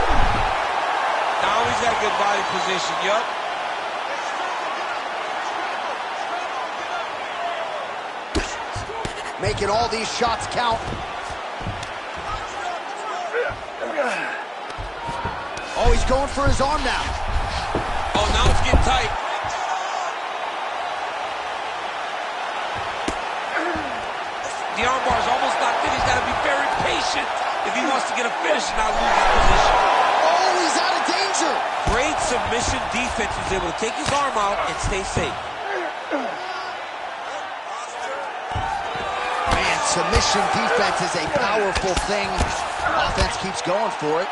S4: Now he's got a good body position, yup.
S1: Making all these shots count. Oh, he's going for his arm now.
S4: Oh, now it's getting tight. The armbar is almost locked in. He's got to be very patient if he wants to get a finish and not lose his position.
S1: Oh, he's out of danger.
S4: Great submission defense. He's able to take his arm out and stay safe.
S1: Submission defense is a powerful thing. Offense keeps going for it.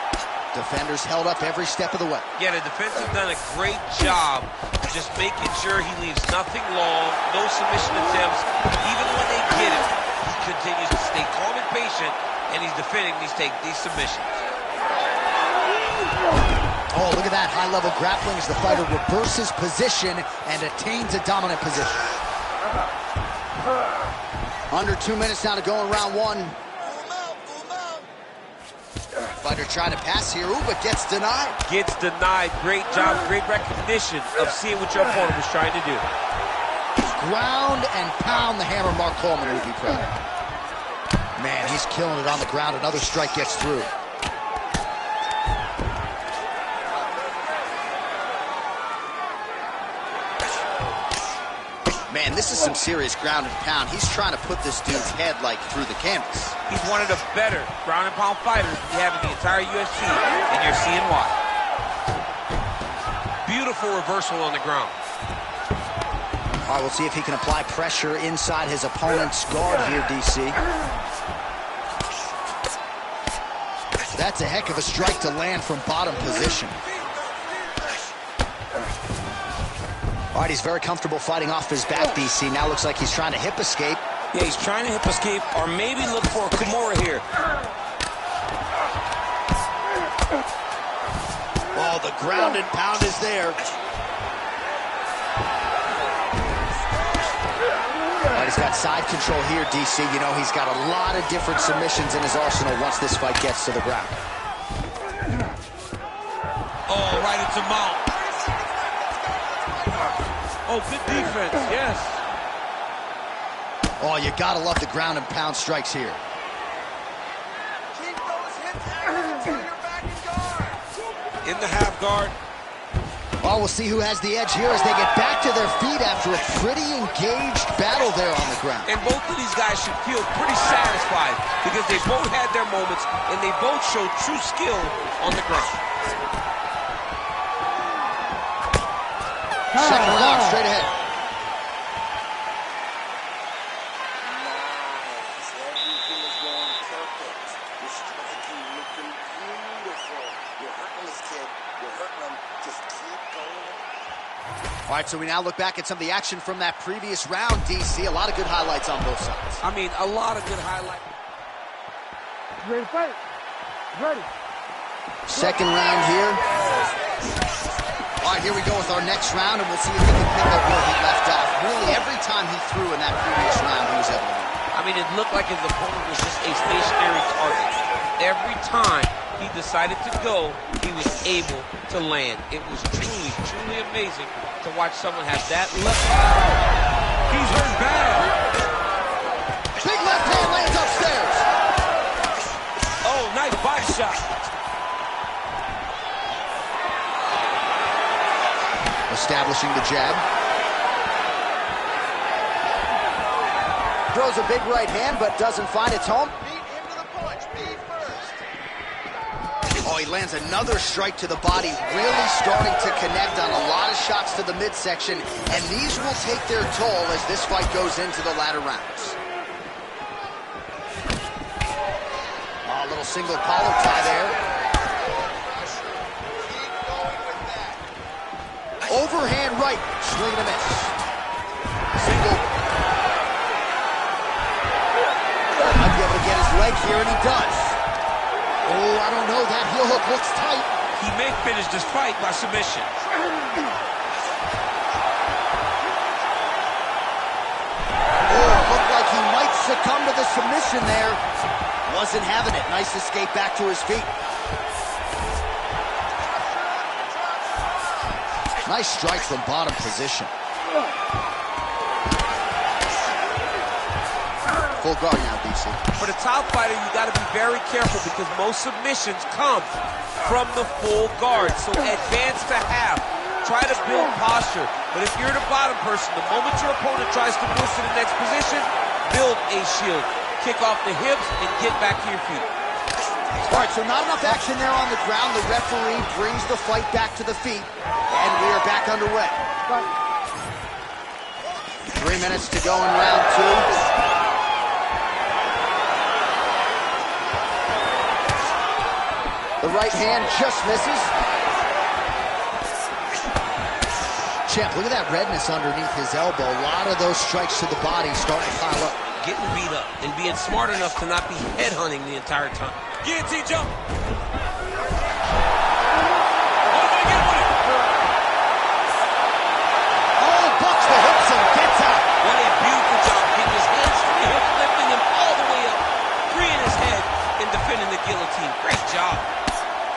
S1: Defenders held up every step of the way.
S4: Yeah, the defense has done a great job just making sure he leaves nothing long, no submission attempts. Even when they get him, he continues to stay calm and patient, and he's defending these submissions.
S1: Oh, look at that high-level grappling as the fighter reverses position and attains a dominant position. Under 2 minutes now to go in round one. Fighter trying to pass here, ooh, but gets denied.
S4: Gets denied. Great job, great recognition of seeing what your opponent was trying to do.
S1: Ground and pound the hammer. Mark Coleman would be proud. Man, he's killing it on the ground. Another strike gets through. Man, this is some serious ground and pound. He's trying to put this dude's head, like, through the canvas.
S4: He's one of the better ground and pound fighters we have in the entire UFC, and you're seeing why. Beautiful reversal on the ground.
S1: All right, we'll see if he can apply pressure inside his opponent's guard here, DC. That's a heck of a strike to land from bottom position. All right, he's very comfortable fighting off his back, DC. Now looks like he's trying to hip escape.
S4: Yeah, he's trying to hip escape or maybe look for a Kimura here.
S1: Oh, the ground and pound is there. All right, he's got side control here, DC. You know, he's got a lot of different submissions in his arsenal once this fight gets to the ground.
S6: Oh, right into mount. Oh, good defense, yes.
S1: Oh, you gotta love the ground and pound strikes here.
S5: Keep those hits active until you're back in guard.
S6: In the half guard.
S1: Oh, we'll see who has the edge here as they get back to their feet after a pretty engaged battle there on the ground.
S6: And both of these guys should feel pretty satisfied because they both had their moments and they both showed true skill on the ground.
S1: Second round, straight ahead.
S5: Nice. Everything is going perfect. You're striking, looking beautiful. You're hurting this kid. You're hurting him. Just keep going.
S1: All right, so we now look back at some of the action from that previous round, DC. A lot of good highlights on both sides.
S6: I mean, a lot of good highlights.
S3: Ready to fight? Ready.
S1: Second round here. All right, here we go with our next round, and we'll see if he can pick up where he left off. Really, every time he threw in that previous round, he was able to win.
S6: I mean, it looked like his opponent was just a stationary target. Every time he decided to go, he was able to land. It was truly, truly amazing to watch someone have that left. He's hurt bad.
S1: Big left hand lands upstairs.
S4: Oh, nice body shot.
S1: Establishing the jab. Throws a big right hand, but doesn't find its home.
S5: Beat him to the punch. Be first.
S1: Oh, he lands another strike to the body, really starting to connect on a lot of shots to the midsection, and these will take their toll as this fight goes into the latter rounds. Oh, a little single collar tie there. Overhand right, swing and a miss. Single. Might be able to get his leg here, and he does. Oh, I don't know, that heel hook looks tight.
S6: He may finish this fight by submission.
S1: Oh, looked like he might succumb to the submission there. Wasn't having it. Nice escape back to his feet. Nice strike from bottom position. Full guard now, DC.
S4: For the top fighter, you got to be very careful because most submissions come from the full guard. So advance to half. Try to build posture. But if you're the bottom person, the moment your opponent tries to move to the next position, build a shield. Kick off the hips and get back to your feet.
S1: All right, so not enough action there on the ground. The referee brings the fight back to the feet, and we are back underway. 3 minutes to go in round two. The right hand just misses. Champ, look at that redness underneath his elbow. A lot of those strikes to the body starting to pile up.
S6: Getting beat up and being smart enough to not be headhunting the entire time.
S4: Guillotine jump.
S1: Oh, bucks the hips and gets out.
S6: What a beautiful job getting his hands to the hips, lifting him all the way up, freeing his head, and defending the guillotine. Great job.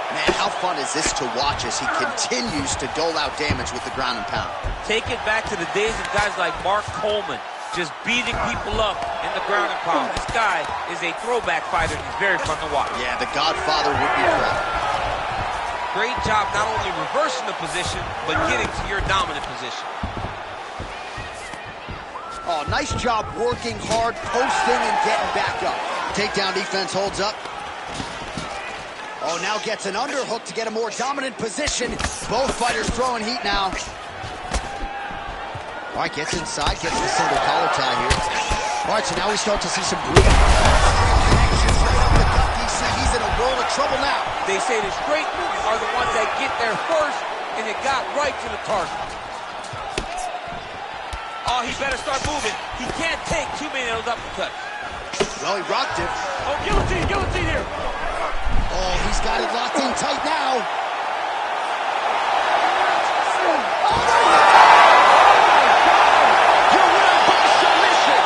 S1: Man, how fun is this to watch as he continues to dole out damage with the ground and pound?
S4: Take it back to the days of guys like Mark Coleman, just beating people up in the ground and pound. This guy is a throwback fighter. He's very fun to watch.
S1: Yeah, the Godfather would be proud.
S6: Great job not only reversing the position, but getting to your dominant position.
S1: Oh, nice job working hard, posting, and getting back up. Takedown defense holds up. Oh, now gets an underhook to get a more dominant position. Both fighters throwing heat now. All right, gets inside, gets the single collar tie here. All right, so now we start to see some breathing. Connections right up the gut, DC. He's in a world of trouble now.
S4: They say the straight moves are the ones that get there first, and it got right to the target. Oh, he better start moving. He can't take too many of those uppercuts.
S1: Well, he rocked it.
S4: Oh, guillotine here.
S1: Oh, he's got it locked in tight now. Your winner by submission.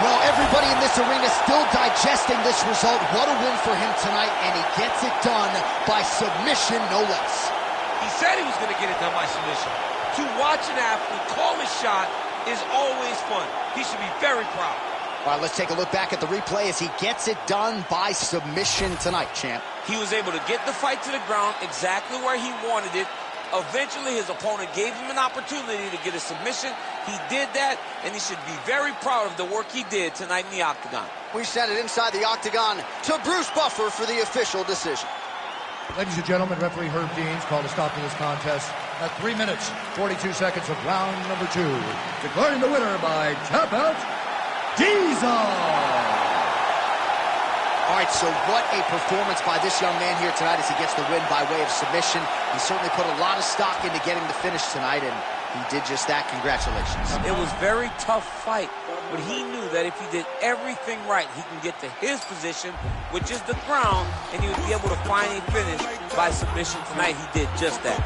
S1: Well, everybody in this arena still digesting this result. What a win for him tonight, and he gets it done by submission, no less.
S6: He said he was going to get it done by submission. To watch an athlete call his shot is always fun. He should be very proud.
S1: All right, let's take a look back at the replay as he gets it done by submission tonight, champ.
S4: He was able to get the fight to the ground exactly where he wanted it. Eventually, his opponent gave him an opportunity to get a submission. He did that, and he should be very proud of the work he did tonight in the octagon.
S1: We sent it inside the octagon to Bruce Buffer for the official decision.
S2: Ladies and gentlemen, referee Herb Deans called a stop to this contest at 3 minutes, 42 seconds of round number 2. Declaring the winner by tap out, Diesel!
S1: All right, so what a performance by this young man here tonight as he gets the win by way of submission. He certainly put a lot of stock into getting the finish tonight, and he did just that. Congratulations.
S4: It was a very tough fight, but he knew that if he did everything right, he can get to his position, which is the ground, and he would be able to find a finish by submission tonight. He did just that.